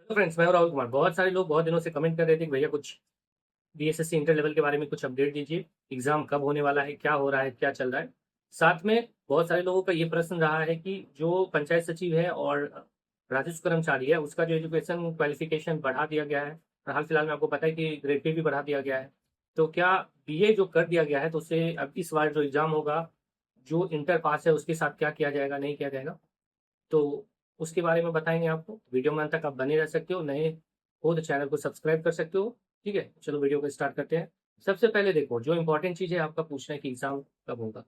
Hello friends, मैं हूं राहुल कुमार। बहुत सारे लोग बहुत दिनों से कमेंट कर रहे थे कि भैया कुछ बीएसएससी इंटर लेवल के बारे में कुछ अपडेट दीजिए। एग्जाम कब होने वाला है, क्या हो रहा है, क्या चल रहा है। साथ में बहुत सारे लोगों का ये प्रश्न रहा है कि जो पंचायत सचिव है और राजस्व कर्मचारी है उसका जो एजुकेशन क्वालिफिकेशन बढ़ा दिया गया है, और हाल फिलहाल में आपको पता है कि ग्रेड पे भी बढ़ा दिया गया है। तो क्या बीए जो कर दिया गया है तो उससे अब इस बार जो एग्जाम होगा, जो इंटर पास है उसके साथ क्या किया जाएगा, नहीं किया जाएगा, तो उसके बारे में बताएंगे आपको। वीडियो में अंत तक आप बने रह सकते हो। नए हो तो चैनल को सब्सक्राइब कर सकते हो। ठीक है, चलो वीडियो को स्टार्ट करते हैं। सबसे पहले देखो, जो इंपॉर्टेंट चीज़ है आपका पूछना है कि एग्जाम कब होगा।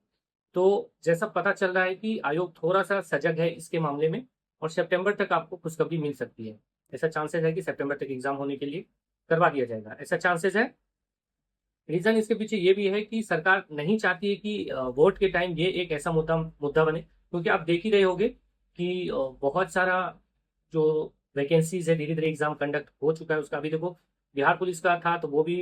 तो जैसा पता चल रहा है कि आयोग थोड़ा सा सजग है इसके मामले में, और सितंबर तक आपको खुशखबरी मिल सकती है। ऐसा चांसेस है कि सितंबर तक एग्जाम होने के लिए करवा दिया जाएगा, ऐसा चांसेस है। रीजन इसके पीछे ये भी है कि सरकार नहीं चाहती है कि वोट के टाइम ये एक ऐसा मुद्दा मुद्दा बने, क्योंकि आप देख ही रहे होंगे कि बहुत सारा जो वैकेंसीज है, धीरे धीरे एग्जाम कंडक्ट हो चुका है उसका। अभी देखो, बिहार पुलिस का था तो वो भी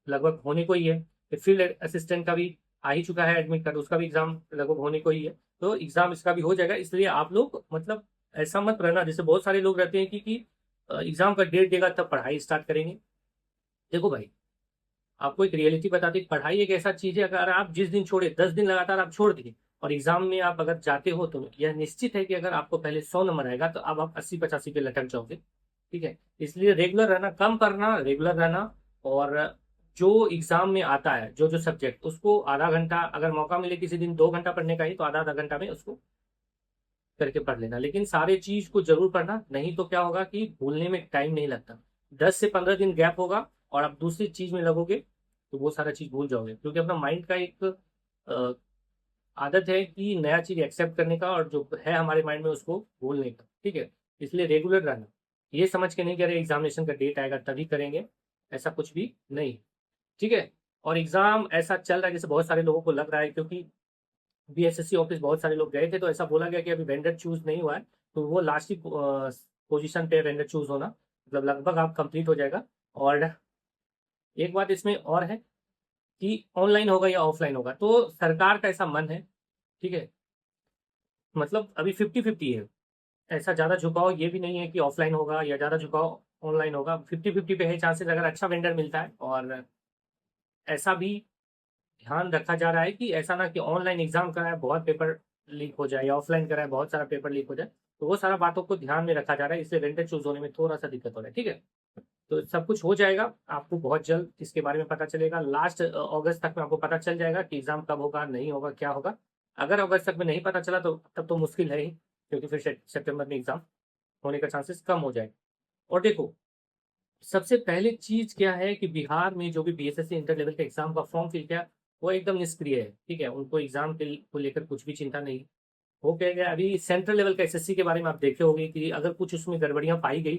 लगभग होने को ही है। फिर फील्ड असिस्टेंट का भी आ ही चुका है एडमिट कार्ड, उसका भी एग्जाम लगभग होने को ही है। तो एग्जाम इसका भी हो जाएगा। इसलिए आप लोग मतलब ऐसा मत रहना जैसे बहुत सारे लोग रहते हैं कि एग्जाम का डेट देगा तब पढ़ाई स्टार्ट करेंगे। देखो भाई, आपको एक रियलिटी बताती है। पढ़ाई एक ऐसा चीज है, अगर आप जिस दिन छोड़े 10 दिन लगातार आप छोड़ दिए और एग्जाम में आप अगर जाते हो तो यह निश्चित है कि अगर आपको पहले 100 नंबर आएगा तो अब आप 80-85 पे लटक जाओगे। ठीक है, इसलिए रेगुलर रहना, कम करना, रेगुलर रहना। और जो एग्जाम में आता है, जो जो सब्जेक्ट, उसको आधा घंटा अगर मौका मिले किसी दिन 2 घंटा पढ़ने का ही, तो आधा आधा घंटा में उसको करके पढ़ लेना। लेकिन सारे चीज को जरूर पढ़ना, नहीं तो क्या होगा कि भूलने में टाइम नहीं लगता। 10 से 15 दिन गैप होगा और आप दूसरी चीज में लगोगे तो वो सारा चीज भूल जाओगे, क्योंकि अपना माइंड का एक अ, आदत है कि नया चीज एक्सेप्ट करने का, और जो है हमारे माइंड में उसको भूलने का। ठीक है, इसलिए रेगुलर रहना। ये समझ के नहीं कह रहे एग्जामिनेशन का डेट आएगा तभी करेंगे, ऐसा कुछ भी नहीं। ठीक है, और एग्जाम ऐसा चल रहा है जैसे बहुत सारे लोगों को लग रहा है, क्योंकि बीएसएससी ऑफिस बहुत सारे लोग गए थे तो ऐसा बोला गया कि अभी वेंडर चूज नहीं हुआ है, तो वो लास्ट ही पोजीशन पे वेंडर चूज होना, मतलब लगभग आप कंप्लीट हो जाएगा। और एक बात इसमें और है कि ऑनलाइन होगा या ऑफलाइन होगा, तो सरकार का ऐसा मन है। ठीक है, मतलब अभी 50-50 है। ऐसा ज़्यादा झुकाव ये भी नहीं है कि ऑफलाइन होगा या ज़्यादा झुकाव ऑनलाइन होगा। 50-50 पे है चांसेस, अगर अच्छा वेंडर मिलता है। और ऐसा भी ध्यान रखा जा रहा है कि ऐसा ना कि ऑनलाइन एग्जाम कराए बहुत पेपर लीक हो जाए, या ऑफलाइन कराए बहुत सारा पेपर लीक हो जाए। तो वो सारा बातों को ध्यान में रखा जा रहा है, इसलिए वेंडर चूज होने में थोड़ा सा दिक्कत हो रहा है। ठीक है, तो सब कुछ हो जाएगा, आपको बहुत जल्द इसके बारे में पता चलेगा। लास्ट अगस्त तक में आपको पता चल जाएगा कि एग्जाम कब होगा, नहीं होगा, क्या होगा। अगर अगस्त तक में नहीं पता चला तो तब तो मुश्किल है ही, क्योंकि फिर सितंबर में एग्जाम होने का चांसेस कम हो जाए। और देखो, सबसे पहले चीज क्या है कि बिहार में जो भी बीएसएससी इंटर लेवल के एग्जाम का फॉर्म फिल किया, वो एकदम निष्क्रिय है। ठीक है, उनको एग्जाम के को लेकर कुछ भी चिंता नहीं हो क्या गया। अभी सेंट्रल लेवल का एसएससी के बारे में आप देखे होंगे कि अगर कुछ उसमें गड़बड़ियां पाई गई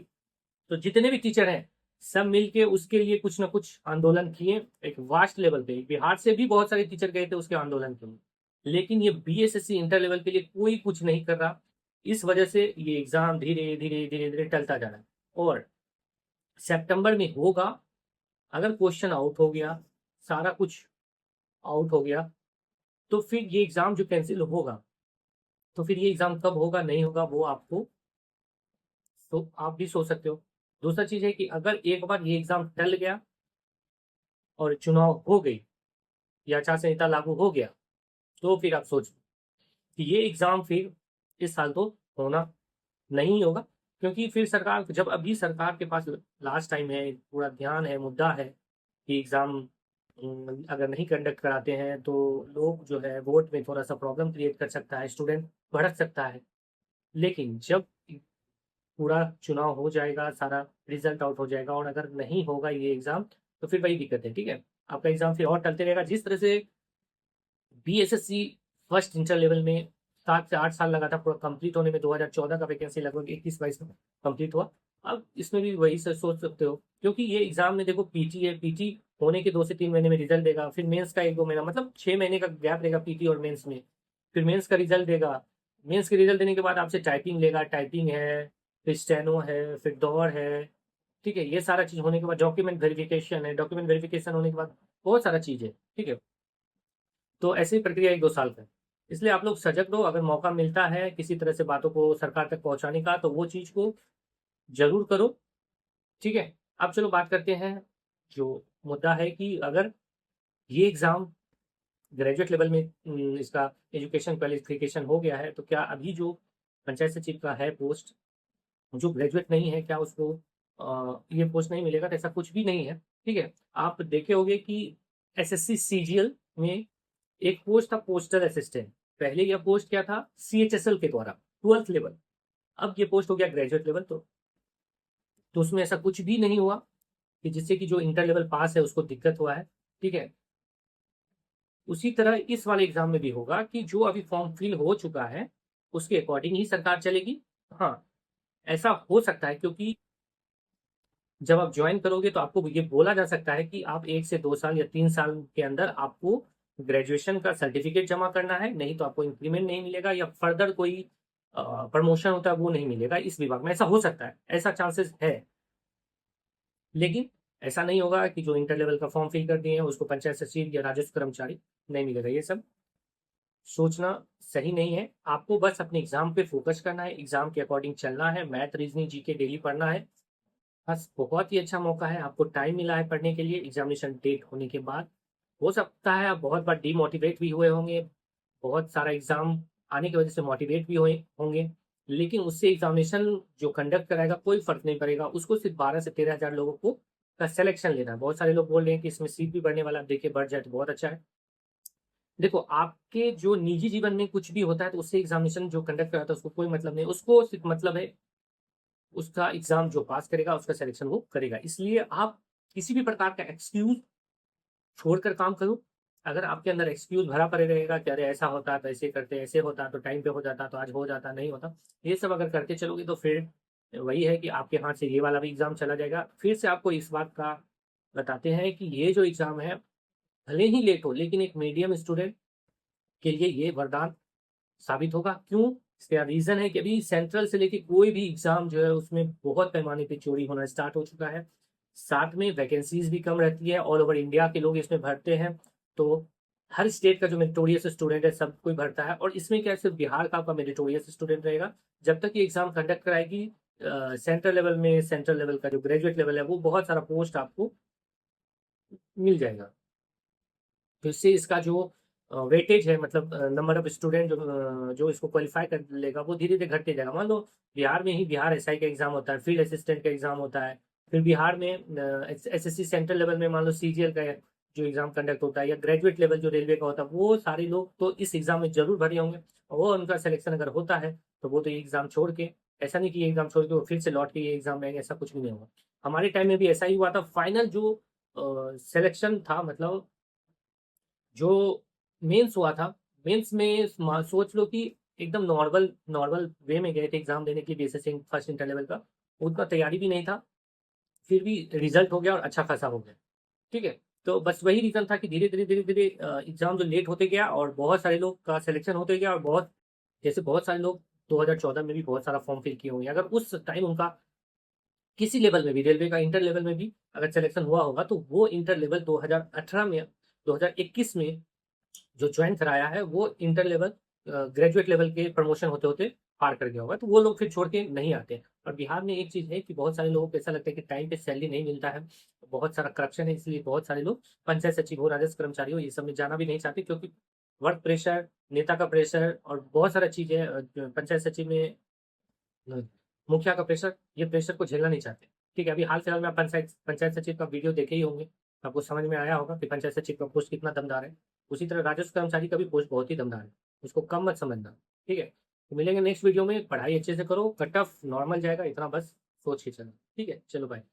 तो जितने भी टीचर हैं सब मिलके उसके लिए कुछ ना कुछ आंदोलन किए, एक वास्ट लेवल पे। बिहार से भी बहुत सारे टीचर गए थे उसके आंदोलन के लिए, लेकिन ये बीएसएससी इंटर लेवल के लिए कोई कुछ नहीं कर रहा। इस वजह से ये एग्जाम धीरे धीरे धीरे धीरे टलता जा रहा है। और सितंबर में होगा। अगर क्वेश्चन आउट हो गया, सारा कुछ आउट हो गया, तो फिर ये एग्जाम जो कैंसिल होगा, तो फिर ये एग्जाम कब होगा, नहीं होगा, वो आपको, तो आप भी सोच सकते हो। दूसरा चीज है कि अगर एक बार ये एग्जाम टल गया और चुनाव हो गई या आचार संहिता लागू हो गया, तो फिर आप सोच कि ये एग्जाम फिर इस साल तो होना नहीं होगा। क्योंकि फिर सरकार, जब अभी सरकार के पास लास्ट टाइम है, पूरा ध्यान है, मुद्दा है कि एग्जाम अगर नहीं कंडक्ट कराते हैं तो लोग जो है वोट में थोड़ा सा प्रॉब्लम क्रिएट कर सकता है, स्टूडेंट भड़क सकता है। लेकिन जब पूरा चुनाव हो जाएगा, सारा रिजल्ट आउट हो जाएगा, और अगर नहीं होगा ये एग्जाम, तो फिर वही दिक्कत है। ठीक है, आपका एग्जाम फिर और टलते रहेगा। जिस तरह से बीएसएससी फर्स्ट इंटर लेवल में 7 से 8 साल लगा था पूरा कंप्लीट होने में, 2014 का वैकेंसी लगभग 21-22 में कंप्लीट हुआ। अब इसमें भी वही से सोच सकते हो, क्योंकि ये एग्जाम में देखो पीटी है, पीटी होने के 2 से 3 महीने में रिजल्ट देगा, फिर मेंस का 1-2 महीना, मतलब 6 महीने का गैप रहेगा पीटी और मेंस में। फिर मेंस का रिजल्ट देगा, मेंस के रिजल्ट देने के बाद आपसे टाइपिंग लेगा, टाइपिंग है, फिर स्टेनो है, फिर दौड़ है। ठीक है, ये सारा चीज होने के बाद डॉक्यूमेंट वेरिफिकेशन है, डॉक्यूमेंट वेरिफिकेशन होने के बाद बहुत सारा चीज है। ठीक है, तो ऐसी प्रक्रिया 1-2 साल का है। इसलिए आप लोग सजग रहो। अगर मौका मिलता है किसी तरह से बातों को सरकार तक पहुंचाने का, तो वो चीज को जरूर करो। ठीक है। अब चलो बात करते हैं, जो मुद्दा है कि अगर ये एग्ज़ाम ग्रेजुएट लेवल में इसका एजुकेशन क्वालिफिकेशन हो गया है, तो क्या अभी जो पंचायत सचिव का है पोस्ट, जो ग्रेजुएट नहीं है, क्या उसको ये पोस्ट नहीं मिलेगा? तो ऐसा कुछ भी नहीं है, ठीक है। आप देखे होंगे कि एसएससी सीजीएल में एक पोस्ट था पोस्टल असिस्टेंट। पहले यह पोस्ट क्या था? सीएचएसएल के द्वारा 12th लेवल। अब ये पोस्ट हो गया ग्रेजुएट लेवल। तो उसमें ऐसा कुछ भी नहीं हुआ कि जिससे कि जो इंटर लेवल पास है उसको दिक्कत हुआ है, ठीक है। उसी तरह इस वाले एग्जाम में भी होगा कि जो अभी फॉर्म फिल हो चुका है उसके अकॉर्डिंग ही सरकार चलेगी। हाँ, ऐसा हो सकता है क्योंकि जब आप ज्वाइन करोगे तो आपको ये बोला जा सकता है कि आप 1 से 2 साल या 3 साल के अंदर आपको ग्रेजुएशन का सर्टिफिकेट जमा करना है, नहीं तो आपको इंक्रीमेंट नहीं मिलेगा या फर्दर कोई प्रमोशन होता है वो नहीं मिलेगा इस विभाग में। ऐसा हो सकता है, ऐसा चांसेस है। लेकिन ऐसा नहीं होगा कि जो इंटर लेवल का फॉर्म फिल कर दिए हैं उसको पंचायत सचिव या राजस्व कर्मचारी नहीं मिलेगा। ये सब सोचना सही नहीं है। आपको बस अपने एग्जाम पे फोकस करना है, एग्जाम के अकॉर्डिंग चलना है, मैथ रीजनिंग जीके डेली पढ़ना है। बस बहुत ही अच्छा मौका है, आपको टाइम मिला है पढ़ने के लिए एग्जामिनेशन डेट होने के बाद। हो सकता है आप बहुत बार डीमोटिवेट भी हुए होंगे, बहुत सारा एग्जाम आने की वजह से मोटिवेट भी हुए होंगे, लेकिन उससे एग्जामिनेशन जो कंडक्ट कराएगा कोई फर्क नहीं पड़ेगा। उसको सिर्फ 12 से 13 हज़ार लोगों को का सिलेक्शन लेना है। बहुत सारे लोग बोल रहे हैं कि इसमें सीट भी बढ़ने वाला है, देखिए बढ़ जाए तो बहुत अच्छा है। देखो, आपके जो निजी जीवन में कुछ भी होता है तो उससे एग्जामिनेशन जो कंडक्ट कराता है उसको कोई मतलब नहीं, उसको सिर्फ मतलब है उसका एग्जाम जो पास करेगा उसका सिलेक्शन वो करेगा। इसलिए आप किसी भी प्रकार का एक्सक्यूज छोड़कर काम करो। अगर आपके अंदर एक्सक्यूज भरा पड़े रहेगा कि अरे ऐसा होता तो ऐसे करते, ऐसे होता तो टाइम पे हो जाता, तो आज हो जाता, नहीं होता, ये सब अगर करते चलोगे तो फिर वही है कि आपके हाथ से ये वाला भी एग्जाम चला जाएगा। फिर से आपको इस बात का बताते हैं कि ये जो एग्जाम है भले ही लेट हो लेकिन एक मीडियम स्टूडेंट के लिए ये वरदान साबित होगा। क्यों? इसका रीज़न है कि अभी सेंट्रल से लेके कोई भी एग्ज़ाम जो है उसमें बहुत पैमाने पे चोरी होना स्टार्ट हो चुका है। साथ में वैकेंसीज़ भी कम रहती है, ऑल ओवर इंडिया के लोग इसमें भरते हैं। तो हर स्टेट का जो मेरिटोरियस स्टूडेंट है सब कोई भरता है, और इसमें क्या है सिर्फ बिहार का आपका मेरिटोरियस स्टूडेंट रहेगा। जब तक ये एग्ज़ाम कंडक्ट कराएगी सेंट्रल लेवल में, सेंट्रल लेवल का जो ग्रेजुएट लेवल है वो बहुत सारा पोस्ट आपको मिल जाएगा। तो इससे इसका जो वेटेज है, मतलब नंबर ऑफ स्टूडेंट जो इसको क्वालिफाई कर लेगा वो धीरे धीरे घटते जाएगा। मान लो बिहार में ही बिहार एसआई का एग्जाम होता है, फील्ड असिस्टेंट का एग्जाम होता है, फिर बिहार में एसएससी सेंट्रल लेवल में मान लो सीजीएल का जो एग्जाम कंडक्ट होता है, या ग्रेजुएट लेवल जो रेलवे का होता है, वो सारे लोग तो इस एग्जाम में जरूर भरे होंगे। और वो उनका सिलेक्शन अगर होता है तो वो तो ये एग्जाम छोड़ के, ऐसा नहीं कि ये एग्जाम छोड़ के वो फिर से लौट के ये एग्जाम देंगे, ऐसा कुछ भी नहीं होगा। हमारे टाइम में भी ऐसा ही हुआ था। फाइनल जो सिलेक्शन था, मतलब जो मेंस हुआ था, मेंस में सोच लो कि एकदम नॉर्मल नॉर्मल वे में गए थे एग्जाम देने के लिए, बीएसएससी फर्स्ट इंटर लेवल का उतना तैयारी भी नहीं था, फिर भी रिजल्ट हो गया और अच्छा खासा हो गया, ठीक है। तो बस वही रीजन था कि धीरे धीरे धीरे धीरे एग्जाम जो लेट होते गया और बहुत सारे लोग का सिलेक्शन होते गया, और बहुत जैसे बहुत सारे लोग 2014 में भी बहुत सारा फॉर्म फिल किए होंगे। अगर उस टाइम उनका किसी लेवल में भी, रेलवे का इंटर लेवल में भी अगर सिलेक्शन हुआ होगा तो वो इंटर लेवल 2018 में, 2021 में जो ज्वाइन कराया है वो इंटर लेवल ग्रेजुएट लेवल के प्रमोशन होते होते पार कर गया होगा, तो वो लोग फिर छोड़ के नहीं आते। और बिहार में एक चीज़ है कि बहुत सारे लोगों को ऐसा लगता है कि टाइम पे सैलरी नहीं मिलता है, बहुत सारा करप्शन है, इसलिए बहुत सारे लोग पंचायत सचिव हो, राजस्व कर्मचारी हो, ये सब में जाना भी नहीं चाहते, क्योंकि वर्क प्रेशर, नेता का प्रेशर और बहुत सारा चीज़ है पंचायत सचिव में, मुखिया का प्रेशर, ये प्रेशर को झेलना नहीं चाहते। ठीक है, अभी हाल फिलहाल में आप पंचायत पंचायत सचिव का वीडियो देखे ही होंगे, आपको समझ में आया होगा कि पंचायत सचिव का पोस्ट कितना दमदार है। उसी तरह राजस्व कर्मचारी का भी पोस्ट बहुत ही दमदार है, उसको कम मत समझना। ठीक है, तो मिलेंगे नेक्स्ट वीडियो में। पढ़ाई अच्छे से करो, कट ऑफ नॉर्मल जाएगा, इतना बस सोच के चलो। ठीक है, चलो बाय।